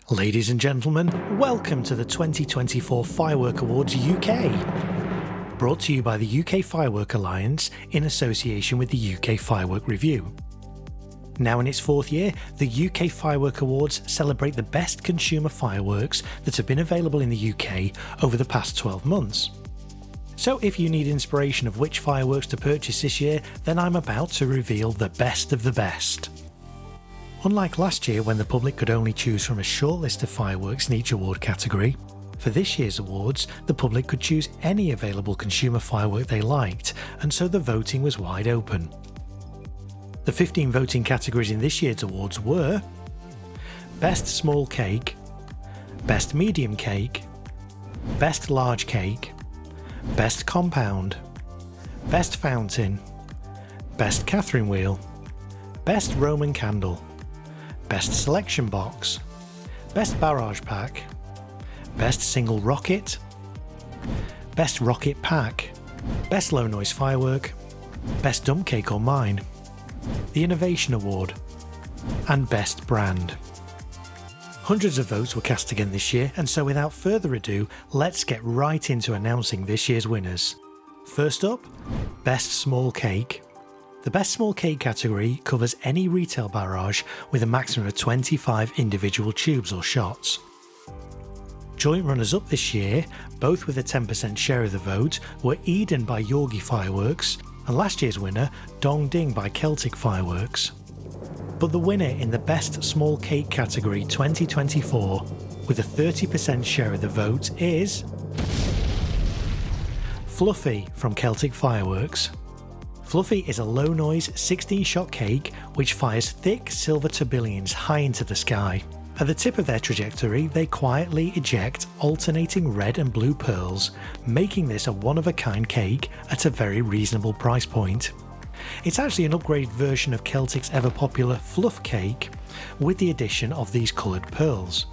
Ladies and gentlemen, welcome to the 2024 Firework Awards UK. Brought to you by the UK Firework Alliance in association with the UK Firework Review. Now in its fourth year, the UK Firework Awards celebrate the best consumer fireworks that have been available in the UK over the past 12 months. So if you need inspiration of which fireworks to purchase this year, then I'm about to reveal the best of the best. Unlike last year when the public could only choose from a short list of fireworks in each award category, for this year's awards the public could choose any available consumer firework they liked, and so the voting was wide open. The 15 voting categories in this year's awards were Best Small Cake, Best Medium Cake, Best Large Cake, Best Compound, Best Fountain, Best Catherine Wheel, Best Roman Candle, Best Selection Box, Best Barrage Pack, Best Single Rocket, Best Rocket Pack, Best Low Noise Firework, Best Dump Cake or Mine, the Innovation Award, and Best Brand. Hundreds of votes were cast again this year, and so without further ado, let's get right into announcing this year's winners. First up, Best Small Cake. The Best Small Cake category covers any retail barrage with a maximum of 25 individual tubes or shots. Joint runners-up this year, both with a 10% share of the vote, were Eden by Yorgi Fireworks and last year's winner, Dong Ding by Celtic Fireworks. But the winner in the Best Small Cake category 2024, with a 30% share of the vote, is Fluffy from Celtic Fireworks. Fluffy is a low-noise 16-shot cake which fires thick silver tourbillons high into the sky. At the tip of their trajectory, they quietly eject alternating red and blue pearls, making this a one-of-a-kind cake at a very reasonable price point. It's actually an upgraded version of Celtic's ever-popular Fluff Cake, with the addition of these coloured pearls.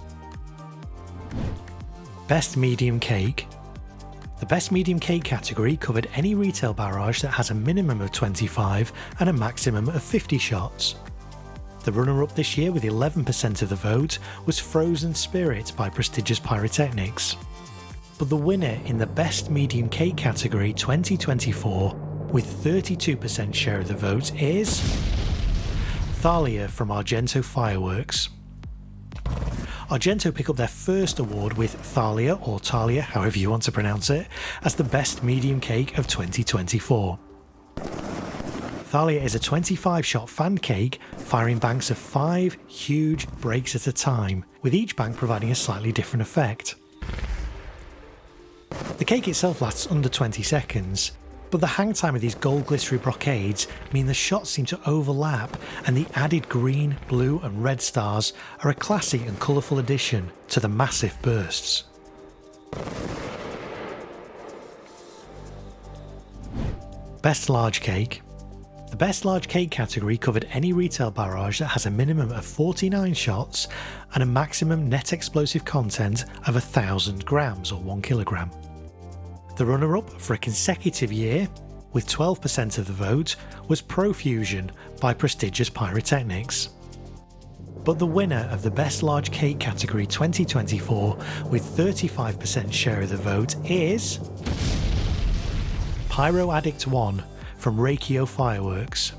Best Medium Cake. The Best Medium Cake category covered any retail barrage that has a minimum of 25 and a maximum of 50 shots. The runner-up this year with 11% of the vote was Frozen Spirit by Prestigious Pyrotechnics. But the winner in the Best Medium Cake category 2024, with 32% share of the vote, is Thalia from Argento Fireworks. Argento pick up their first award with Thalia, or Thalia, however you want to pronounce it, as the Best Medium Cake of 2024. Thalia is a 25-shot fan cake firing banks of 5 huge breaks at a time, with each bank providing a slightly different effect. The cake itself lasts under 20 seconds, but the hang time of these gold glittery brocades mean the shots seem to overlap, and the added green, blue and red stars are a classy and colourful addition to the massive bursts. Best Large Cake. The Best Large Cake category covered any retail barrage that has a minimum of 49 shots and a maximum net explosive content of 1,000 grams or 1 kilogram. The runner-up for a consecutive year, with 12% of the vote, was Profusion by Prestigious Pyrotechnics. But the winner of the Best Large Cake category 2024, with 35% share of the vote, is Pyro Addict 1 from Reikio Fireworks.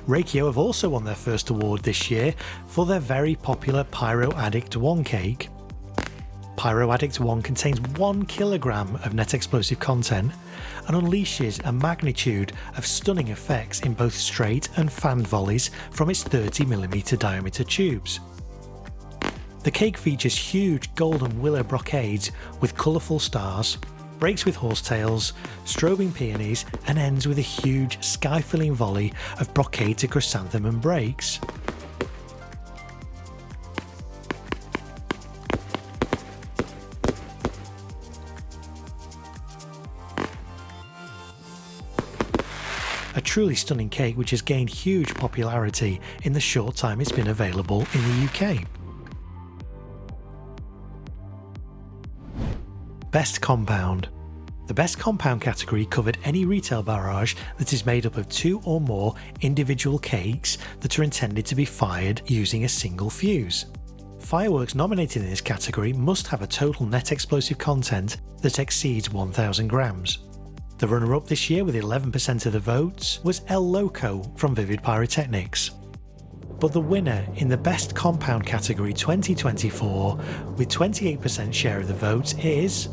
Reikio have also won their first award this year for their very popular Pyro Addict 1 cake. Pyro Addict 1 contains 1 kilogram of net explosive content and unleashes a magnitude of stunning effects in both straight and fanned volleys from its 30mm diameter tubes. The cake features huge golden willow brocades with colourful stars, breaks with horsetails, strobing peonies, and ends with a huge sky-filling volley of brocade chrysanthemum and breaks. A truly stunning cake which has gained huge popularity in the short time it's been available in the UK. Best Compound. The best compound category covered any retail barrage that is made up of 2 or more individual cakes that are intended to be fired using a single fuse. Fireworks nominated in this category must have a total net explosive content that exceeds 1,000 grams. The runner-up this year with 11% of the votes was El Loco from Vivid Pyrotechnics. But the winner in the Best Compound category 2024 with 28% share of the votes is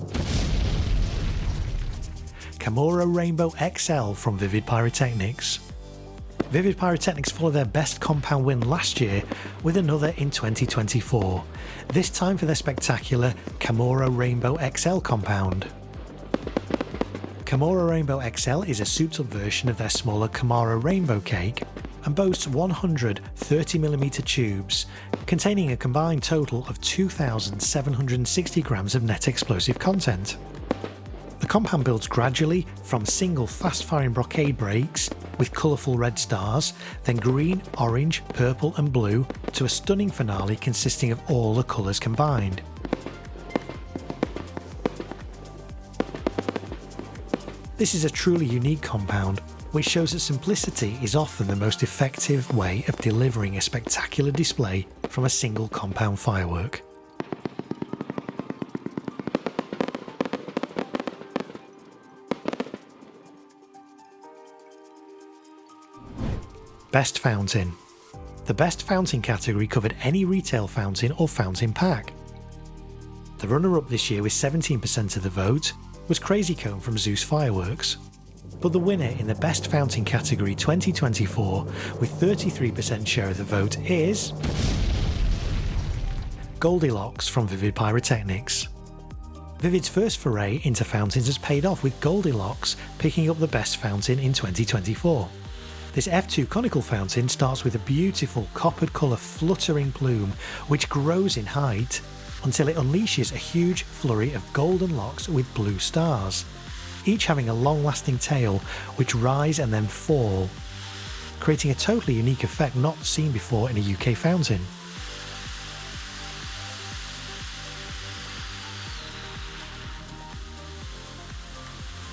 Camorra Rainbow XL from Vivid Pyrotechnics. Vivid Pyrotechnics followed their Best Compound win last year with another in 2024, this time for their spectacular Camorra Rainbow XL compound. Camorra Rainbow XL is a souped-up version of their smaller Camorra Rainbow cake and boasts 100 30mm tubes containing a combined total of 2,760 grams of net explosive content. The compound builds gradually from single fast-firing brocade breaks with colourful red stars, then green, orange, purple and blue, to a stunning finale consisting of all the colours combined. This is a truly unique compound, which shows that simplicity is often the most effective way of delivering a spectacular display from a single compound firework. Best Fountain. The Best Fountain category covered any retail fountain or fountain pack. The runner-up this year with 17% of the vote was Crazy Cone from Zeus Fireworks. But the winner in the Best Fountain category 2024 with 33% share of the vote is Goldilocks from Vivid Pyrotechnics. Vivid's first foray into fountains has paid off, with Goldilocks picking up the Best Fountain in 2024. This F2 conical fountain starts with a beautiful coppered colour fluttering plume which grows in height until it unleashes a huge flurry of golden locks with blue stars, each having a long-lasting tail which rise and then fall, creating a totally unique effect not seen before in a UK fountain.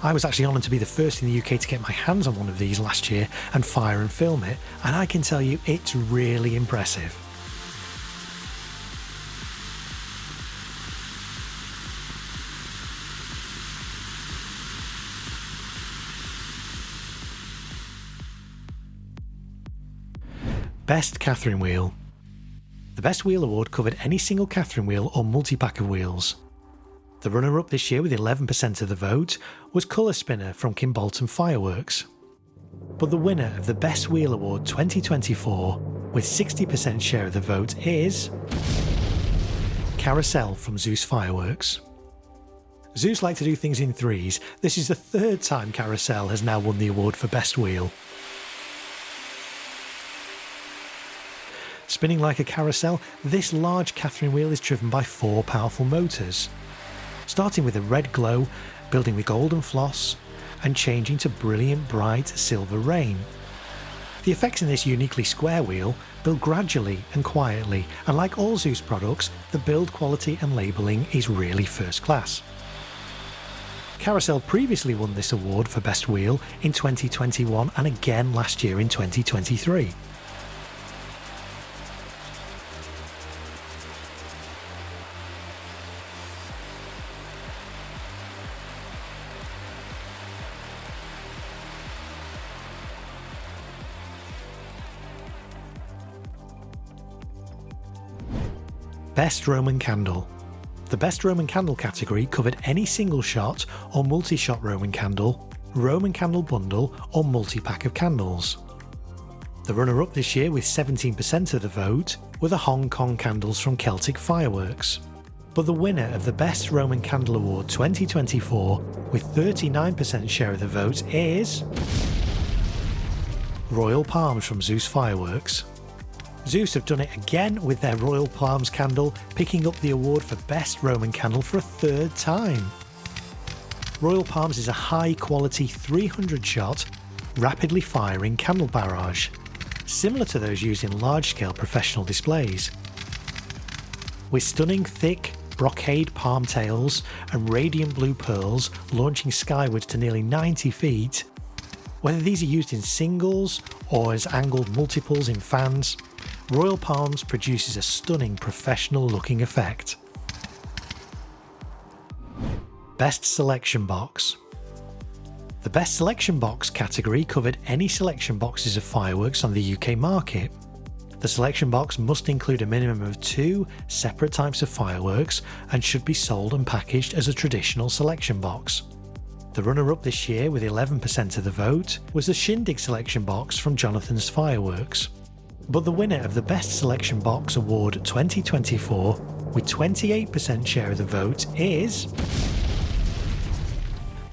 I was actually honoured to be the first in the UK to get my hands on one of these last year and fire and film it, and I can tell you it's really impressive. Best Catherine Wheel. The Best Wheel Award covered any single Catherine wheel or multi-pack of wheels. The runner-up this year with 11% of the vote was Colour Spinner from Kimbolton Fireworks. But the winner of the Best Wheel Award 2024 with 60% share of the vote is Carousel from Zeus Fireworks. Zeus like to do things in threes. This is the third time Carousel has now won the award for Best Wheel. Spinning like a carousel, this large Catherine wheel is driven by 4 powerful motors, starting with a red glow, building with golden floss, and changing to brilliant bright silver rain. The effects in this uniquely square wheel build gradually and quietly, and like all Zeus products, the build quality and labelling is really first class. Carousel previously won this award for Best Wheel in 2021 and again last year in 2023. Best Roman Candle. The Best Roman Candle category covered any single shot or multi-shot Roman candle bundle or multi-pack of candles. The runner-up this year with 17% of the vote were the Hong Kong candles from Celtic Fireworks. But the winner of the Best Roman Candle Award 2024 with 39% share of the vote is Royal Palms from Zeus Fireworks. Zeus have done it again with their Royal Palms candle, picking up the award for Best Roman Candle for a third time. Royal Palms is a high-quality 300-shot, rapidly firing candle barrage, similar to those used in large-scale professional displays. With stunning, thick, brocade palm tails and radiant blue pearls launching skywards to nearly 90 feet. Whether these are used in singles or as angled multiples in fans, Royal Palms produces a stunning professional looking effect. Best Selection Box. The Best Selection Box category covered any selection boxes of fireworks on the UK market. The selection box must include a minimum of 2 separate types of fireworks and should be sold and packaged as a traditional selection box. The runner-up this year with 11% of the vote was the Shindig selection box from Jonathan's Fireworks. But the winner of the Best Selection Box Award 2024 with 28% share of the vote is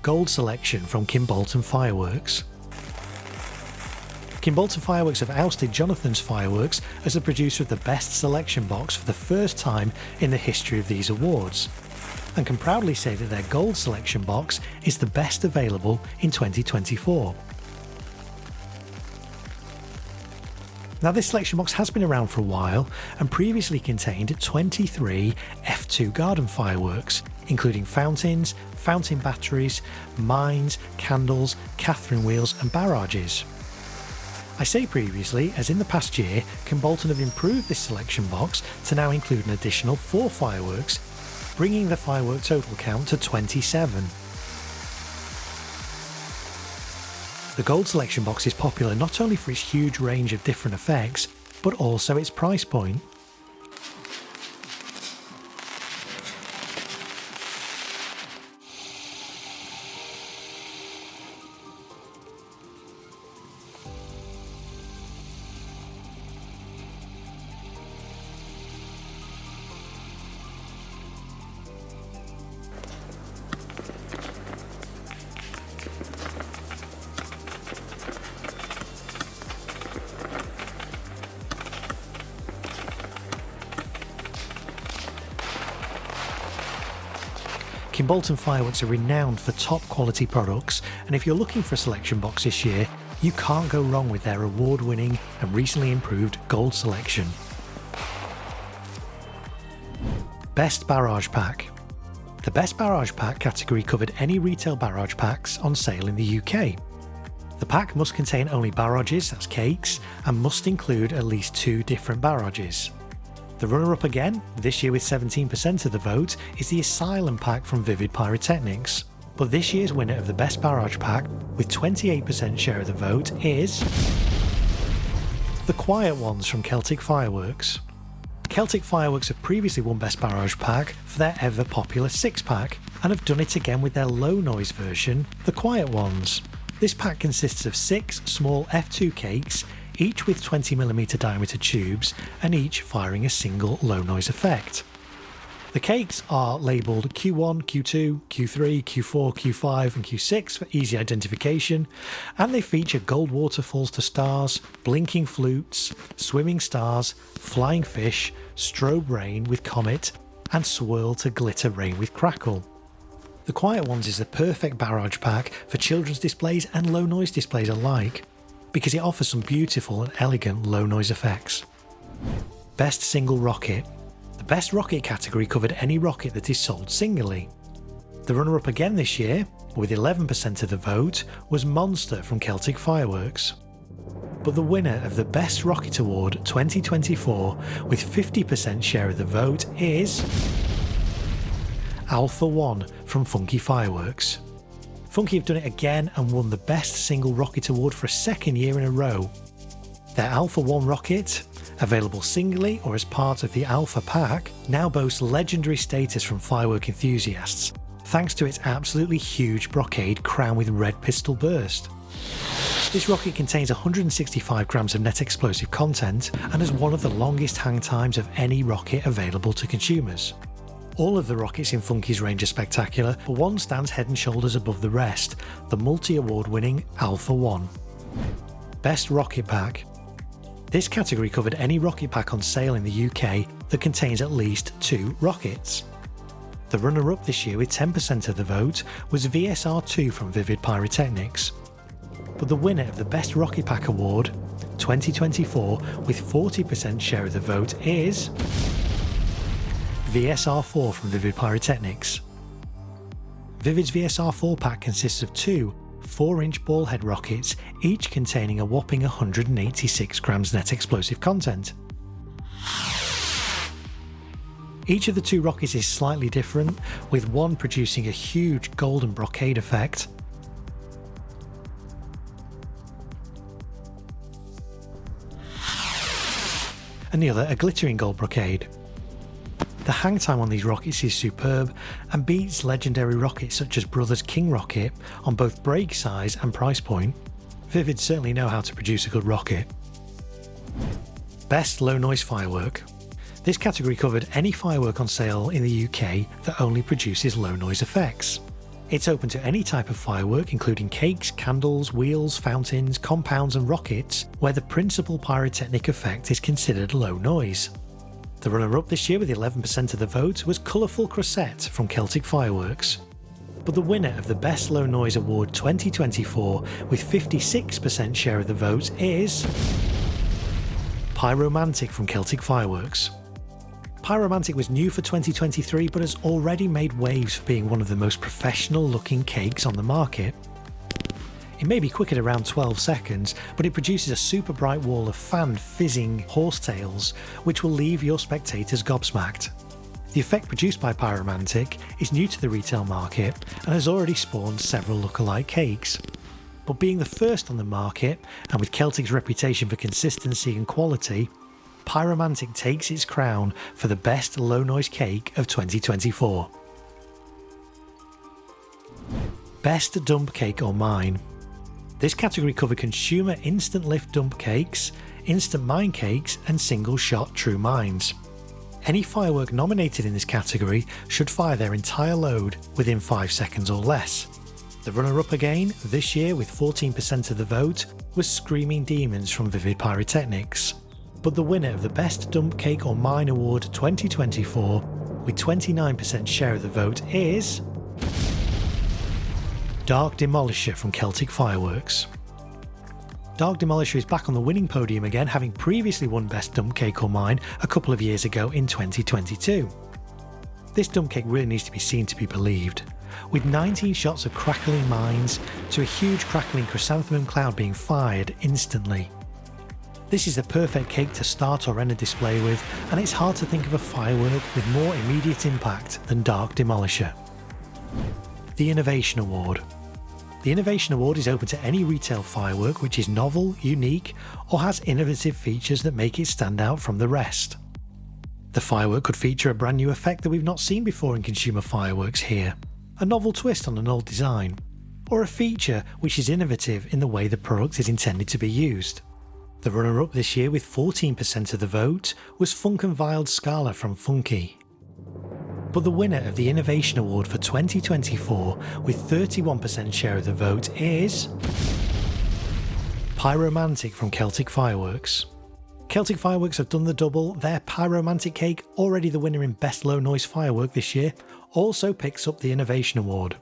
Gold Selection from Kimbolton Fireworks. Kimbolton Fireworks have ousted Jonathan's Fireworks as the producer of the Best Selection Box for the first time in the history of these awards, and can proudly say that their Gold Selection Box is the best available in 2024. Now, this selection box has been around for a while and previously contained 23 F2 garden fireworks, including fountains, fountain batteries, mines, candles, Catherine wheels and barrages. I say previously, as in the past year, Kimbolton have improved this selection box to now include an additional 4 fireworks, bringing the firework total count to 27. The Gold Selection Box is popular not only for its huge range of different effects, but also its price point. Kimbolton Fireworks are renowned for top quality products, and if you're looking for a selection box this year, you can't go wrong with their award-winning and recently improved Gold Selection. Best Barrage Pack. The Best Barrage Pack category covered any retail barrage packs on sale in the UK. The pack must contain only barrages, that's cakes, and must include at least 2 different barrages. The runner-up again, this year with 17% of the vote, is the Asylum pack from Vivid Pyrotechnics. But this year's winner of the Best Barrage Pack, with 28% share of the vote, is the Quiet Ones from Celtic Fireworks. Celtic Fireworks have previously won Best Barrage Pack for their ever popular 6-pack, and have done it again with their low noise version, the Quiet Ones. This pack consists of 6 small F2 cakes, each with 20mm diameter tubes and each firing a single low noise effect. The cakes are labelled Q1, Q2, Q3, Q4, Q5 and Q6 for easy identification, and they feature gold waterfalls to stars, blinking flutes, swimming stars, flying fish, strobe rain with comet and swirl to glitter rain with crackle. The Quiet Ones is the perfect barrage pack for children's displays and low noise displays alike, because it offers some beautiful and elegant low noise effects. Best Single Rocket. The Best Rocket category covered any rocket that is sold singly. The runner-up again this year, with 11% of the vote, was Monster from Celtic Fireworks. But the winner of the Best Rocket Award 2024, with 50% share of the vote, is Alpha One from Funky Fireworks. Funky have done it again and won the Best Single Rocket Award for a second year in a row. Their Alpha One rocket, available singly or as part of the Alpha Pack, now boasts legendary status from firework enthusiasts, thanks to its absolutely huge brocade crown with red pistol burst. This rocket contains 165 grams of net explosive content and has one of the longest hang times of any rocket available to consumers. All of the rockets in Funky's range are spectacular, but one stands head and shoulders above the rest, the multi-award winning Alpha One. Best Rocket Pack. This category covered any rocket pack on sale in the UK that contains at least 2 rockets. The runner-up this year with 10% of the vote was VSR2 from Vivid Pyrotechnics. But the winner of the Best Rocket Pack Award 2024 with 40% share of the vote is VSR4 from Vivid Pyrotechnics. Vivid's VSR4 pack consists of two 4-inch ball head rockets, each containing a whopping 186 grams net explosive content. Each of the two rockets is slightly different, with one producing a huge golden brocade effect, and the other a glittering gold brocade. The hang time on these rockets is superb and beats legendary rockets such as Brothers King rocket on both break size and price point. Vivid certainly know how to produce a good rocket. Best low noise firework. This category covered any firework on sale in the UK that only produces low noise effects. It's open to any type of firework, including cakes, candles, wheels, fountains, compounds and rockets, where the principal pyrotechnic effect is considered low noise. The runner-up this year with 11% of the vote was Colourful Crosette from Celtic Fireworks. But the winner of the Best Low Noise Award 2024 with 56% share of the vote is Pyromantic from Celtic Fireworks. Pyromantic was new for 2023 but has already made waves for being one of the most professional looking cakes on the market. It may be quick at around 12 seconds, but it produces a super bright wall of fanned, fizzing horsetails, which will leave your spectators gobsmacked. The effect produced by Pyromantic is new to the retail market and has already spawned several lookalike cakes. But being the first on the market, and with Celtic's reputation for consistency and quality, Pyromantic takes its crown for the best low noise cake of 2024. Best dump cake or mine. This category covered consumer instant lift dump cakes, instant mine cakes and single shot true mines. Any firework nominated in this category should fire their entire load within 5 seconds or less. The runner-up again, this year with 14% of the vote, was Screaming Demons from Vivid Pyrotechnics. But the winner of the Best Dump Cake or Mine Award 2024, with 29% share of the vote, is Dark Demolisher from Celtic Fireworks. Dark Demolisher is back on the winning podium again, having previously won Best Dump Cake or Mine a couple of years ago in 2022. This dump cake really needs to be seen to be believed, with 19 shots of crackling mines to a huge crackling chrysanthemum cloud being fired instantly. This is the perfect cake to start or end a display with, and it's hard to think of a firework with more immediate impact than Dark Demolisher. The Innovation Award. The Innovation Award is open to any retail firework which is novel, unique, or has innovative features that make it stand out from the rest. The firework could feature a brand new effect that we've not seen before in consumer fireworks here, a novel twist on an old design, or a feature which is innovative in the way the product is intended to be used. The runner-up this year with 14% of the vote was Funk and Wild Scala from Funky. But the winner of the Innovation Award for 2024 with 31% share of the vote is Pyromantic from Celtic Fireworks. Celtic Fireworks have done the double. Their Pyromantic cake, already the winner in Best Low Noise Firework this year, also picks up the Innovation Award.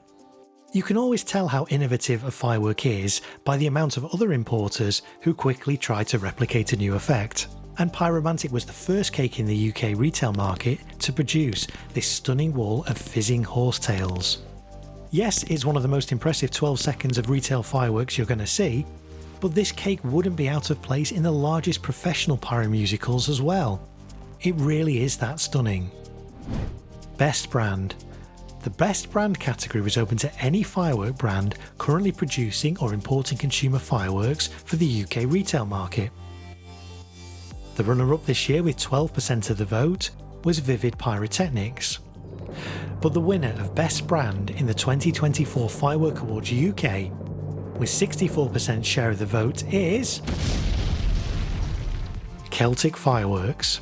You can always tell how innovative a firework is by the amount of other importers who quickly try to replicate a new effect. And Pyromantic was the first cake in the UK retail market to produce this stunning wall of fizzing horsetails. Yes, it's one of the most impressive 12 seconds of retail fireworks you're going to see, but this cake wouldn't be out of place in the largest professional pyromusicals as well. It really is that stunning. Best brand. The Best Brand category was open to any firework brand currently producing or importing consumer fireworks for the UK retail market. The runner-up this year with 12% of the vote was Vivid Pyrotechnics. But the winner of Best Brand in the 2024 Firework Awards UK with 64% share of the vote is Celtic Fireworks.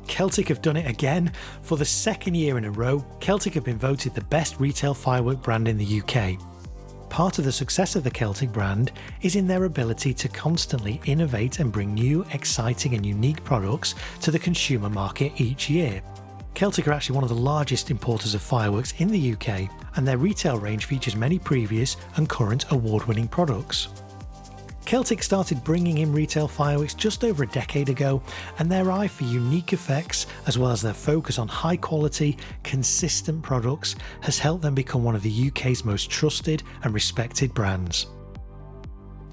Celtic have done it again. For the second year in a row, Celtic have been voted the best retail firework brand in the UK. Part of the success of the Celtic brand is in their ability to constantly innovate and bring new, exciting and unique products to the consumer market each year. Celtic are actually one of the largest importers of fireworks in the UK, and their retail range features many previous and current award-winning products. Celtic started bringing in retail fireworks just over a decade ago, and their eye for unique effects, as well as their focus on high quality, consistent products, has helped them become one of the UK's most trusted and respected brands.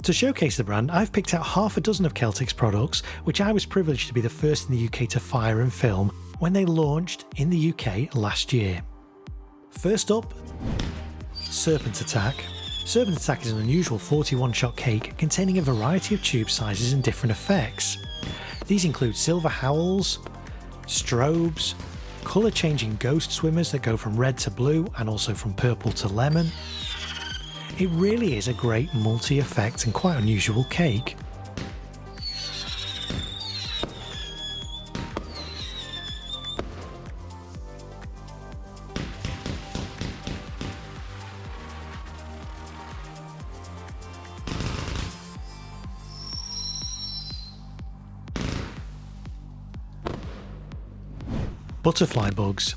To showcase the brand, I've picked out half a dozen of Celtic's products, which I was privileged to be the first in the UK to fire and film when they launched in the UK last year. First up, Serpent Attack. Serpent Attack is an unusual 41-shot cake containing a variety of tube sizes and different effects. These include silver howls, strobes, colour-changing ghost swimmers that go from red to blue and also from purple to lemon. It really is a great multi-effect and quite unusual cake. Butterfly Bugs.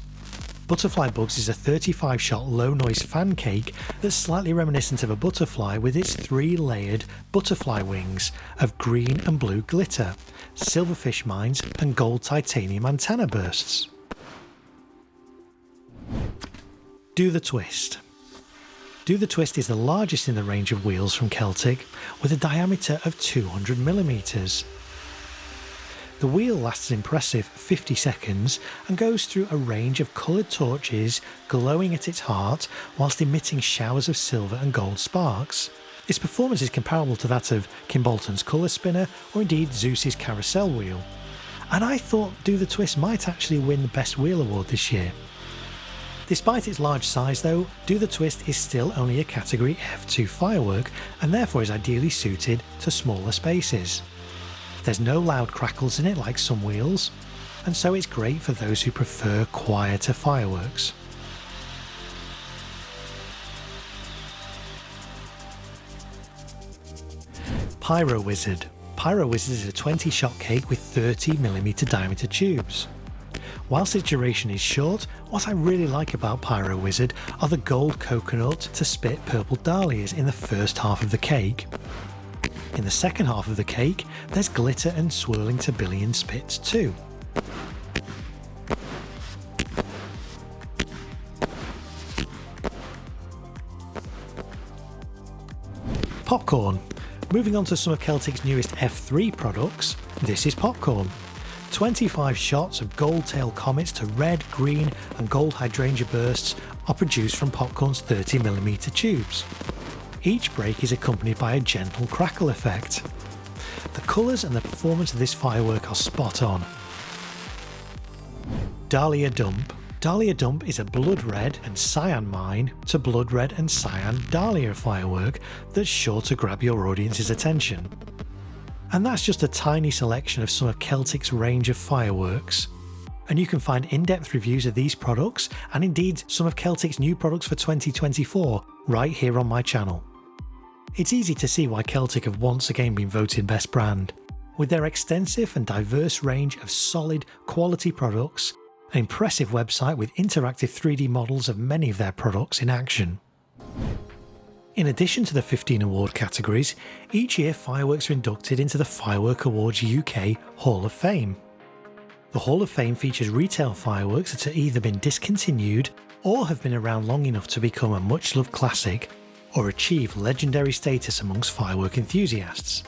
Butterfly Bugs is a 35-shot low-noise fan cake that's slightly reminiscent of a butterfly with its 3-layered butterfly wings of green and blue glitter, silverfish mines and gold titanium antenna bursts. Do the Twist. Do the Twist is the largest in the range of wheels from Celtic, with a diameter of 200mm. The wheel lasts an impressive 50 seconds and goes through a range of coloured torches glowing at its heart whilst emitting showers of silver and gold sparks. Its performance is comparable to that of Kimbolton's colour spinner or indeed Zeus's carousel wheel. And I thought Do the Twist might actually win the Best Wheel award this year. Despite its large size though, Do the Twist is still only a category F2 firework and therefore is ideally suited to smaller spaces. There's no loud crackles in it like some wheels, and so it's great for those who prefer quieter fireworks. Pyro Wizard. Pyro Wizard is a 20-shot cake with 30mm diameter tubes. Whilst its duration is short, what I really like about Pyro Wizard are the gold coconut to spit purple dahlias in the first half of the cake. In the second half of the cake, there's glitter and swirling tourbillon spits too. Popcorn. Moving on to some of Celtic's newest F3 products, this is Popcorn. 25 shots of gold-tailed comets to red, green and gold hydrangea bursts are produced from Popcorn's 30mm tubes. Each break is accompanied by a gentle crackle effect. The colours and the performance of this firework are spot on. Dahlia Dump. Dahlia Dump is a blood red and cyan mine to blood red and cyan dahlia firework that's sure to grab your audience's attention. And that's just a tiny selection of some of Celtic's range of fireworks. And you can find in-depth reviews of these products and indeed some of Celtic's new products for 2024 right here on my channel. It's easy to see why Celtic have once again been voted best brand. With their extensive and diverse range of solid, quality products, an impressive website with interactive 3D models of many of their products in action. In addition to the 15 award categories, each year fireworks are inducted into the Firework Awards UK Hall of Fame. The Hall of Fame features retail fireworks that have either been discontinued or have been around long enough to become a much-loved classic or achieve legendary status amongst firework enthusiasts.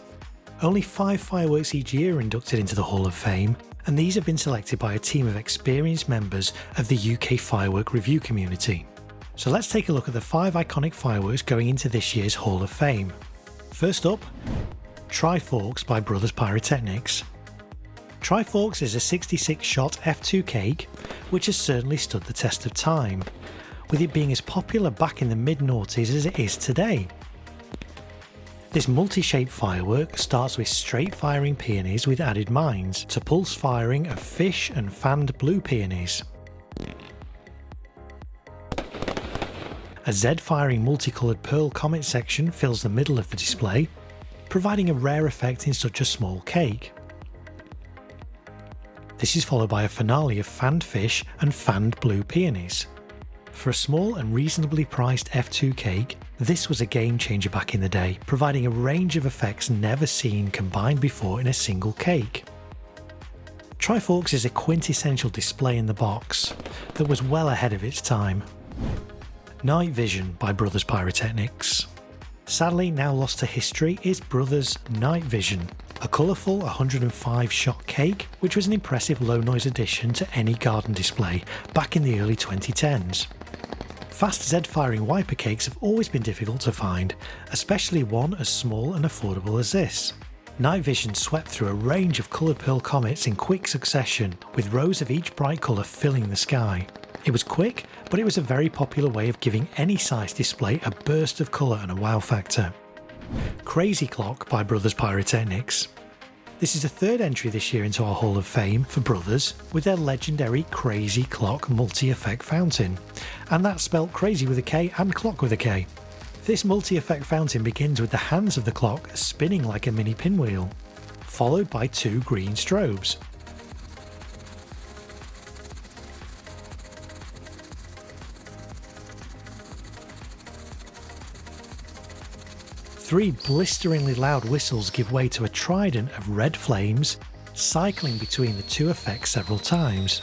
Only 5 fireworks each year are inducted into the Hall of Fame, and these have been selected by a team of experienced members of the UK Firework Review community. So let's take a look at the 5 iconic fireworks going into this year's Hall of Fame. First up, Triforks by Brothers Pyrotechnics. Triforks is a 66-shot F2 cake which has certainly stood the test of time, with it being as popular back in the mid-noughties as it is today. This multi-shaped firework starts with straight firing peonies with added mines to pulse firing of fish and fanned blue peonies. A Z-firing multicoloured pearl comet section fills the middle of the display, providing a rare effect in such a small cake. This is followed by a finale of fanned fish and fanned blue peonies. For a small and reasonably priced F2 cake, this was a game changer back in the day, providing a range of effects never seen combined before in a single cake. Triforks is a quintessential display in the box that was well ahead of its time. Night Vision by Brothers Pyrotechnics. Sadly now lost to history is Brothers Night Vision, a colourful 105 shot cake which was an impressive low noise addition to any garden display back in the early 2010s. Fast Z firing wiper cakes have always been difficult to find, especially one as small and affordable as this. Night Vision swept through a range of coloured pearl comets in quick succession, with rows of each bright colour filling the sky. It was quick, but it was a very popular way of giving any size display a burst of colour and a wow factor. Crazy Clock by Brothers Pyrotechnics. This is the third entry this year into our Hall of Fame for Brothers with their legendary Crazy Clock multi-effect fountain, and that's spelt crazy with a K and clock with a K. This multi-effect fountain begins with the hands of the clock spinning like a mini pinwheel, followed by two green strobes. Three blisteringly loud whistles give way to a trident of red flames, cycling between the two effects several times.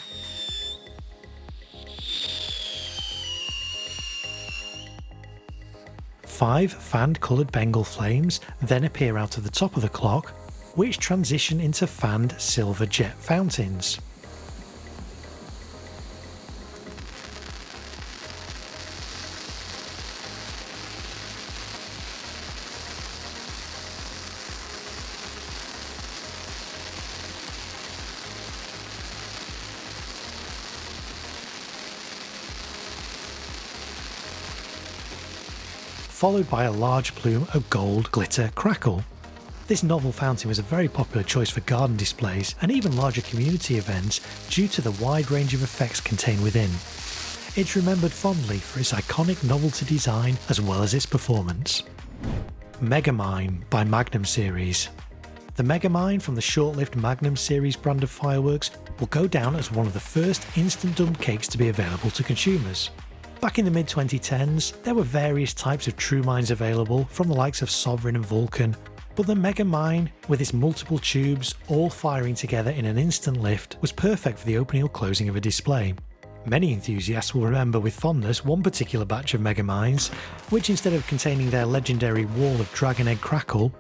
Five fanned coloured Bengal flames then appear out of the top of the clock, which transition into fanned silver jet fountains. Followed by a large plume of gold glitter crackle. This novel fountain was a very popular choice for garden displays and even larger community events due to the wide range of effects contained within. It's remembered fondly for its iconic novelty design as well as its performance. Megamine by Magnum Series. The Megamine from the short-lived Magnum Series brand of fireworks will go down as one of the first instant dump cakes to be available to consumers. Back in the mid-2010s, there were various types of true mines available from the likes of Sovereign and Vulcan, but the Mega Mine, with its multiple tubes all firing together in an instant lift, was perfect for the opening or closing of a display. Many enthusiasts will remember with fondness one particular batch of Mega Mines, which instead of containing their legendary wall of dragon egg crackle,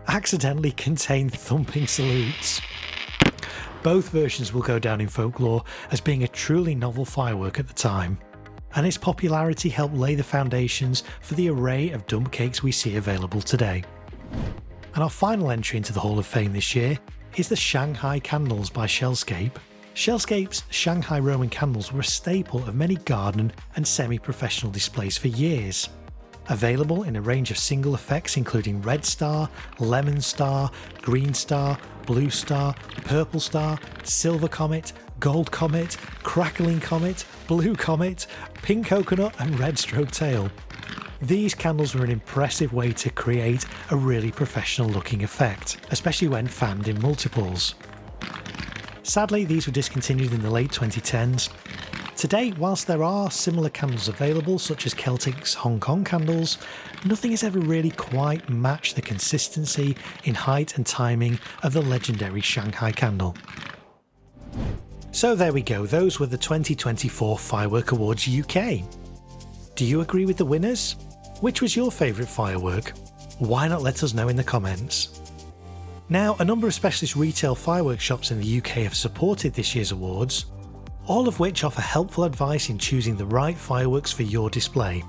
accidentally contained thumping salutes. Both versions will go down in folklore as being a truly novel firework at the time, and its popularity helped lay the foundations for the array of dump cakes we see available today. And our final entry into the Hall of Fame this year is the Shanghai Candles by Shellscape. Shellscape's Shanghai Roman candles were a staple of many garden and semi-professional displays for years. Available in a range of single effects including Red Star, Lemon Star, Green Star, Blue Star, Purple Star, Silver Comet, Gold Comet, Crackling Comet, Blue Comet, Pink Coconut and Red Stroke Tail. These candles were an impressive way to create a really professional looking effect, especially when fanned in multiples. Sadly, these were discontinued in the late 2010s. Today, whilst there are similar candles available, such as Celtic's Hong Kong candles, nothing has ever really quite matched the consistency in height and timing of the legendary Shanghai candle. So there we go, those were the 2024 Firework Awards UK. Do you agree with the winners? Which was your favourite firework? Why not let us know in the comments? Now, a number of specialist retail fireworks shops in the UK have supported this year's awards, all of which offer helpful advice in choosing the right fireworks for your display,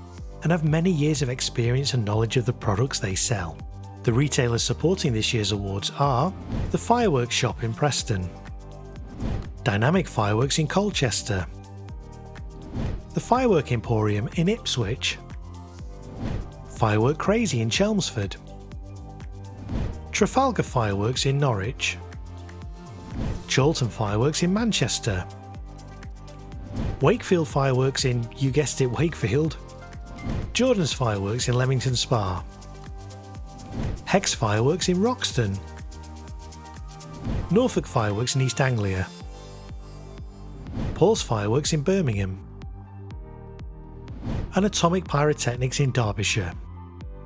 and have many years of experience and knowledge of the products they sell. The retailers supporting this year's awards are the Fireworks Shop in Preston, Dynamic Fireworks in Colchester, the Firework Emporium in Ipswich, Firework Crazy in Chelmsford, Trafalgar Fireworks in Norwich, Chorlton Fireworks in Manchester, Wakefield Fireworks in, you guessed it, Wakefield, Jordan's Fireworks in Leamington Spa, Hex Fireworks in Roxton, Norfolk Fireworks in East Anglia, Paul's Fireworks in Birmingham, and Atomic Pyrotechnics in Derbyshire.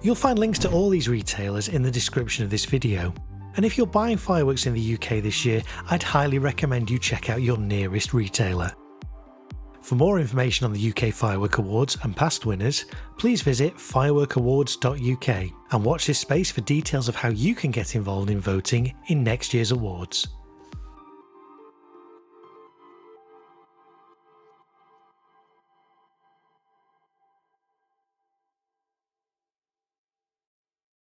You'll find links to all these retailers in the description of this video. And if you're buying fireworks in the UK this year, I'd highly recommend you check out your nearest retailer. For more information on the UK Firework Awards and past winners, please visit fireworkawards.uk and watch this space for details of how you can get involved in voting in next year's awards.